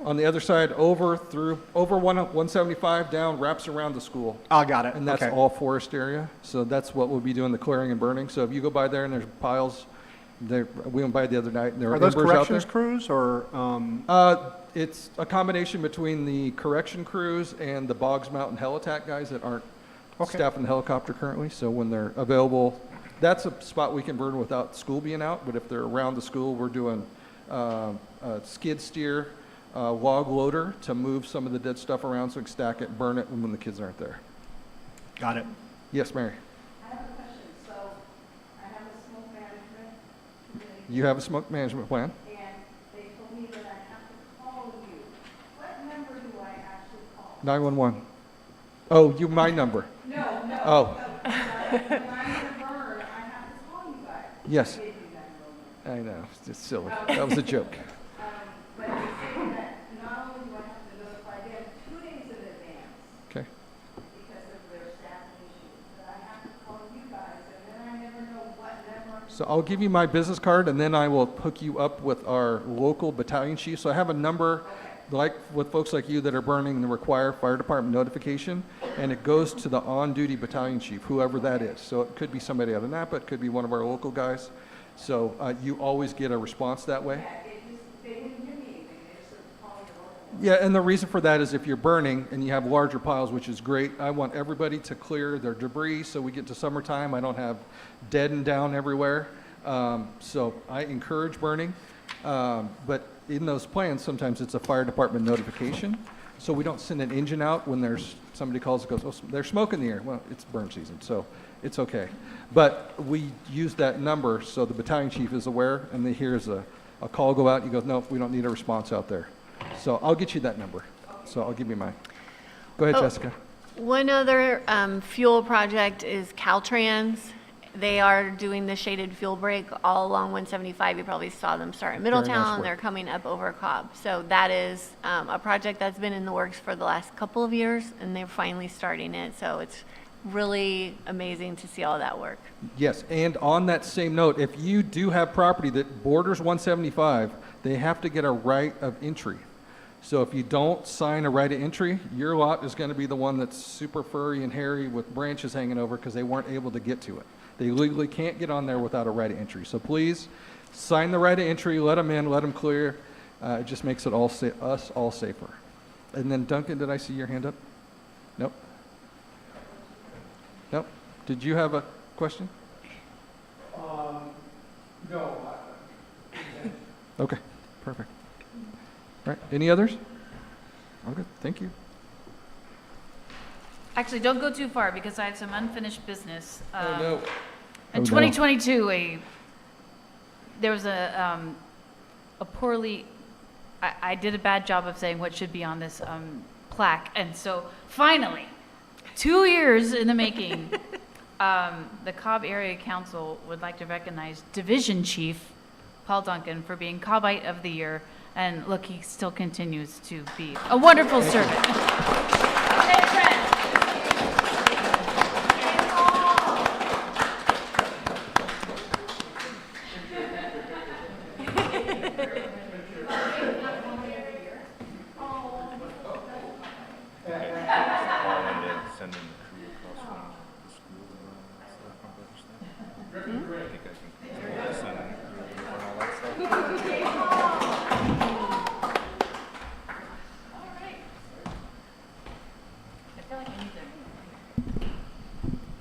on the other side over 175 down, wraps around the school. I got it. And that's okay. all forest area. So that's what we'll be doing, the clearing and burning. So if you go by there and there's piles, we went by the other night and there Are those embers out corrections there. crews or? It's a combination between the correction crews and the Boggs Mountain Helitack guys that aren't staffing the helicopter currently. So when they're available, that's a spot we can burn without school being out. But if they're around the school, we're doing a skid steer, log loader to move some of the dead stuff around so we can stack it and burn it when the kids aren't there. Got it. Yes, Mary. I have a question. So I have a smoke management committee. You have a smoke management plan? And they told me that I have to call you. What number do I actually call? 911. Oh, my number. No. Oh. When I'm going to burn, I have to call you guys. Yes. I gave you that number. I know, it's just silly. That was a joke. But they say that not only do I have to notify them 2 days in advance Okay. because of their staffing issues, but I have to call you guys, and then I never know what number. So I'll give you my business card, and then I will hook you up with our local battalion chief. So I have a number, like with folks like you that are burning the required fire department notification, and it goes to the on-duty battalion chief, whoever that is. So it could be somebody out of Napa, it could be one of our local guys. So you always get a response that way. They didn't give me anything, they just said call your local. Yeah, and the reason for that is if you're burning and you have larger piles, which is great, I want everybody to clear their debris so we get to summertime. I don't have dead and down everywhere. So I encourage burning. But in those plans, sometimes it's a fire department notification. So we don't send an engine out when there's somebody calls and goes, oh, there's smoke in the air. Well, it's burn season, so it's okay. But we use that number so the battalion chief is aware, and he hears a call go out. He goes, no, we don't need a response out there. So I'll get you that number. So I'll give you mine. Go ahead, Jessica. One other fuel project is Caltrans. They are doing the shaded fuel break all along 175. You probably saw them start in Middletown. work. They're coming up over Cobb. So that is a project that's been in the works for the last couple of years, and they're finally starting it. So it's really amazing to see all that work. Yes, and on that same note, if you do have property that borders 175, they have to get a right of entry. So if you don't sign a right of entry, your lot is going to be the one that's super furry and hairy with branches hanging over because they weren't able to get to it. They legally can't get on there without a right of entry. So please sign the right of entry, let them in, let them clear. It just makes it us all safer. And then Duncan, did I see your hand up? Nope. Nope. Did you have a question? No. Okay, perfect. All right, any others? Okay, thank you. Actually, don't go too far because I had some unfinished business. Oh, no. In Oh, no. 2022, there was a poorly, I did a bad job of saying what should be on this plaque. And so finally, 2 years in the making, the Cobb Area Council would like to recognize Division Chief Paul Duncan for being Cobbite of the Year. And look, he still continues to be a wonderful servant.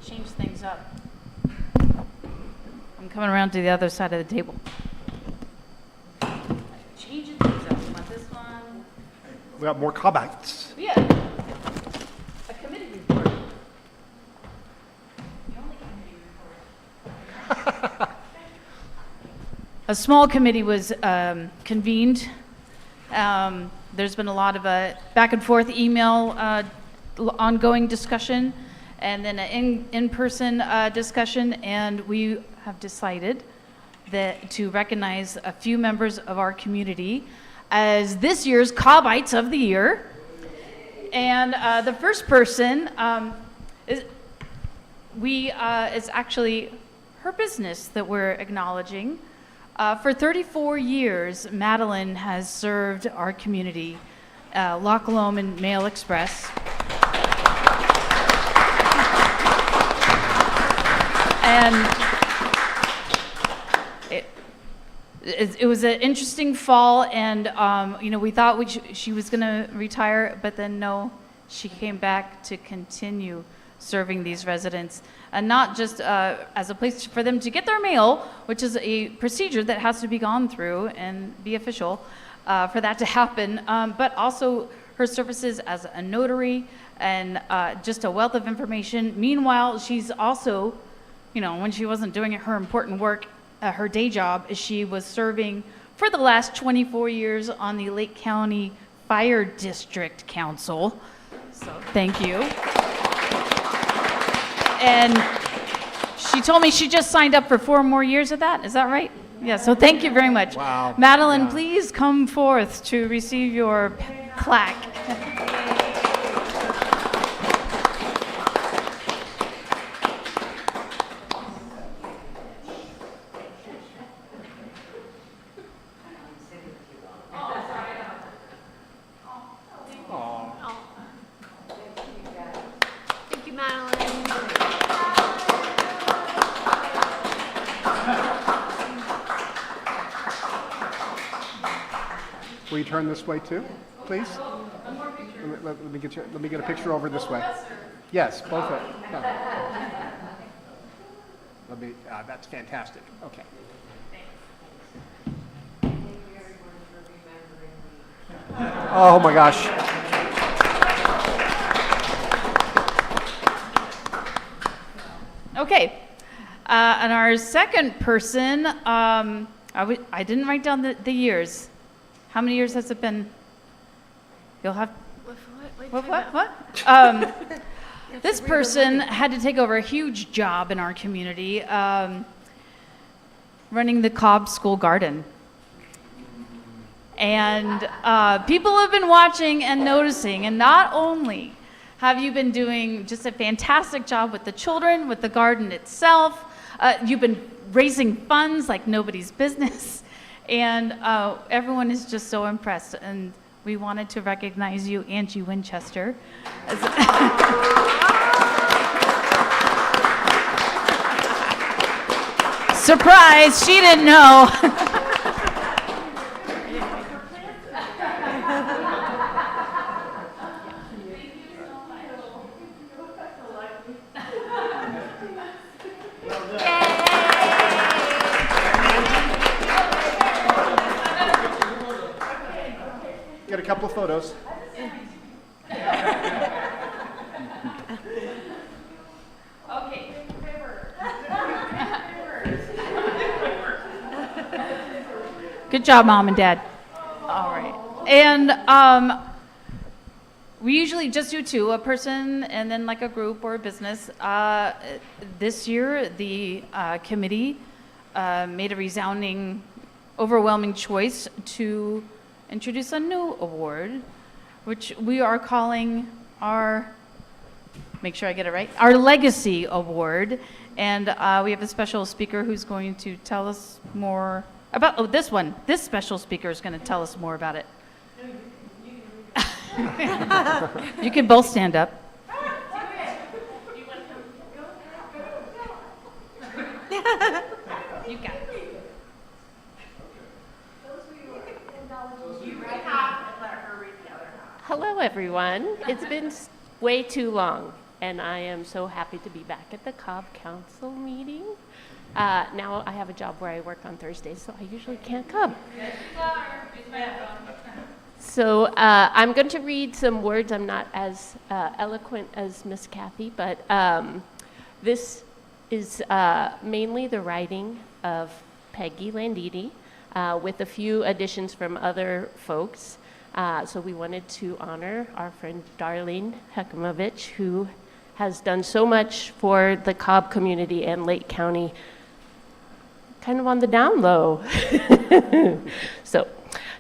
Change things up. I'm coming around to the other side of the table. Changing things up. You want this one? We got more Cobbites. Yeah. A committee report. The only committee report. A small committee was convened. There's been a lot of back and forth email, ongoing discussion, and then an in-person discussion, and we have decided that to recognize a few members of our community as this year's Cobbites of the Year. And the first person is actually her business that we're acknowledging. For 34 years, Madeline has served our community, Loch Lomond Mail Express. And it was an interesting fall, and we thought she was going to retire, but then no, she came back to continue serving these residents, and not just as a place for them to get their mail, which is a procedure that has to be gone through and be official for that to happen, but also her services as a notary and just a wealth of information. Meanwhile, she's also, when she wasn't doing her important work, her day job, she was serving for the last 24 years on the Lake County Fire District Council. So thank you. And she told me she just signed up for 4 more years of that. Is that right? Yeah, so thank you very much. Wow. Madeline, Yeah. please come forth to receive your plaque. Thank you, Madeline. Will you turn this way too, please? Let me get a picture over this way. Yes, both of them. Yeah. That's fantastic. Okay. Oh my gosh. Okay, and our second person, I didn't write down the years. How many years has it been? You'll have. What? This person had to take over a huge job in our community, running the Cobb School Garden. And people have been watching and noticing, and not only Have you been doing just a fantastic job with the children, with the garden itself? You've been raising funds like nobody's business. And everyone is just so impressed. And we wanted to recognize you, Angie Winchester. Surprise, she didn't know. Get a couple of photos. Okay. Good job, Mom and Dad. All right. And we usually just do two, a person and then like a group or a business. This year, the committee made a resounding, overwhelming choice to introduce a new award, which we are calling our, make sure I get it right, our Legacy Award. And we have a special speaker who's going to tell us more about, this one. This special speaker is going to tell us more about it. You can both stand up. You got it. Hello, everyone. It's been way too long, and I am so happy to be back at the Cobb Council meeting. Now I have a job where I work on Thursdays, so I usually can't come. So I'm going to read some words. I'm not as eloquent as Miss Kathy, but this is mainly the writing of Peggy Landini with a few additions from other folks. So we wanted to honor our friend Darlene Hekimovich, who has done so much for the Cobb community and Lake County, kind of on the down low. So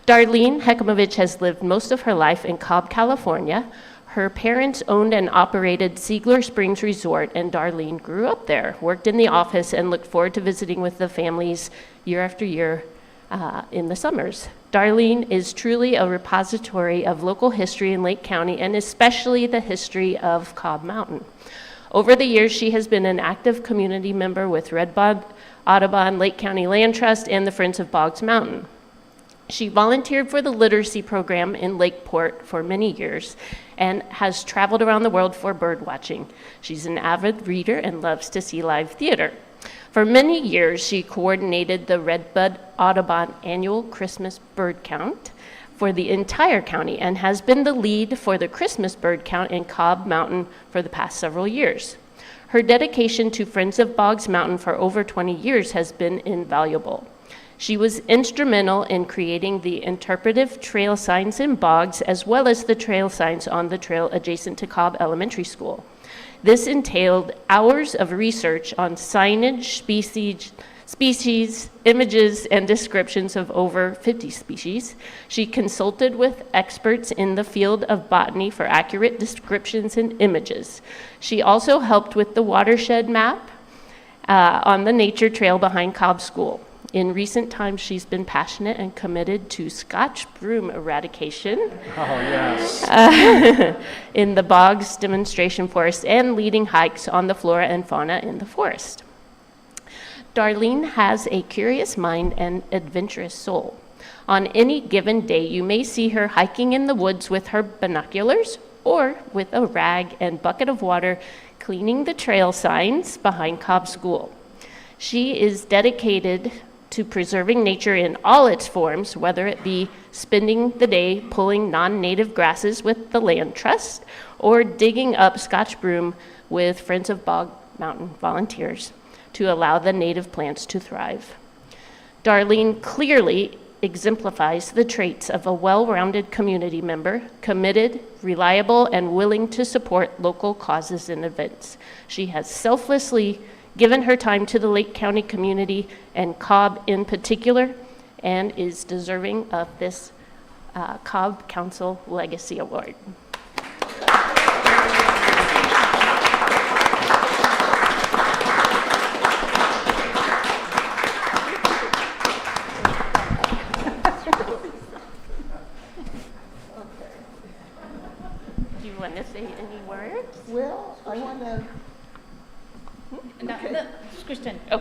Darlene Hekimovich has lived most of her life in Cobb, California. Her parents owned and operated Ziegler Springs Resort, and Darlene grew up there, worked in the office, and looked forward to visiting with the families year after year in the summers. Darlene is truly a repository of local history in Lake County, and especially the history of Cobb Mountain. Over the years, she has been an active community member with Red Bog, Audubon, Lake County Land Trust, and the Friends of Boggs Mountain. She volunteered for the literacy program in Lakeport for many years and has traveled around the world for bird watching. She's an avid reader and loves to see live theater. For many years, she coordinated the Redbud Audubon annual Christmas bird count for the entire county and has been the lead for the Christmas bird count in Cobb Mountain for the past several years. Her dedication to Friends of Boggs Mountain for over 20 years has been invaluable. She was instrumental in creating the interpretive trail signs in Boggs, as well as the trail signs on the trail adjacent to Cobb Elementary School. This entailed hours of research on signage, species, images, and descriptions of over 50 species. She consulted with experts in the field of botany for accurate descriptions and images. She also helped with the watershed map on the nature trail behind Cobb School. In recent times, she's been passionate and committed to Scotch broom eradication in the Boggs demonstration forest and leading hikes on the flora and fauna in the forest. Darlene has a curious mind and adventurous soul. On any given day, you may see her hiking in the woods with her binoculars or with a rag and bucket of water cleaning the trail signs behind Cobb School. She is dedicated to preserving nature in all its forms, whether it be spending the day pulling non-native grasses with the Land Trust or digging up Scotch broom with Friends of Bog Mountain volunteers to allow the native plants to thrive. Darlene clearly exemplifies the traits of a well-rounded community member, committed, reliable, and willing to support local causes and events. She has selflessly given her time to the Lake County community and Cobb in particular, and is deserving of this Cobb Council Legacy Award. No, Okay. no, Kristen. Oh.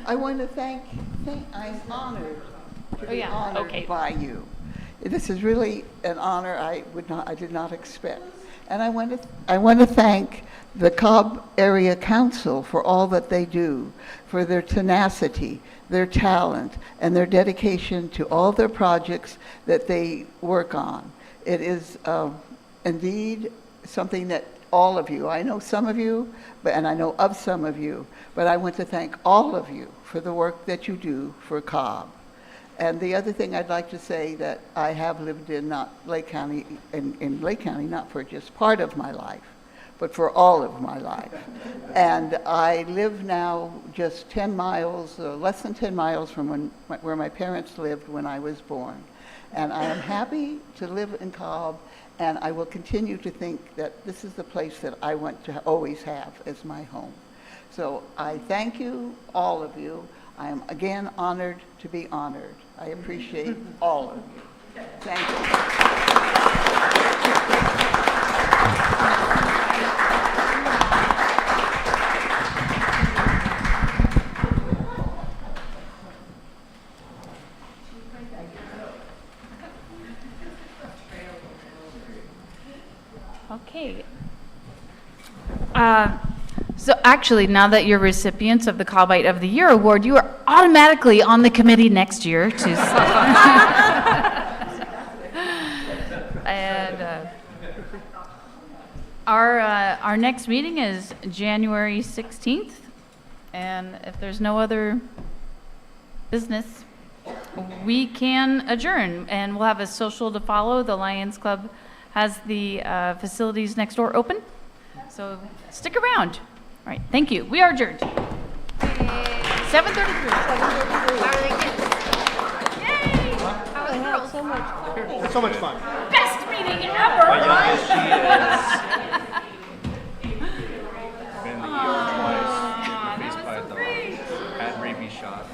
I want to thank, I'm honored to Oh, be yeah, honored okay. by you. This is really an honor I did not expect. And I want to thank the Cobb Area Council for all that they do, for their tenacity, their talent, and their dedication to all their projects that they work on. It is indeed something that all of you, I know some of you, and I know of some of you, but I want to thank all of you for the work that you do for Cobb. And the other thing I'd like to say that I have lived in Lake County, in Lake County, not for just part of my life, but for all of my life. And I live now just 10 miles, less than 10 miles from where my parents lived when I was born. And I am happy to live in Cobb, and I will continue to think that this is the place that I want to always have as my home. So I thank you, all of you. I am again honored to be honored. I appreciate all of you. Thank Okay. So actually, now that you're recipients of the Cobbite of the Year award, you are automatically on the committee next year to. And our next meeting is January 16th, and if there's no other business, we can adjourn, and we'll have a social to follow. The Lions Club has the facilities next door open, so stick around. All right, thank you. We are adjourned. 7:33. Yay! How are the girls? So much fun. It's so much fun. Best meeting ever. My youngest, she is. Been to ER twice, did her face by the dog, had rabies shots.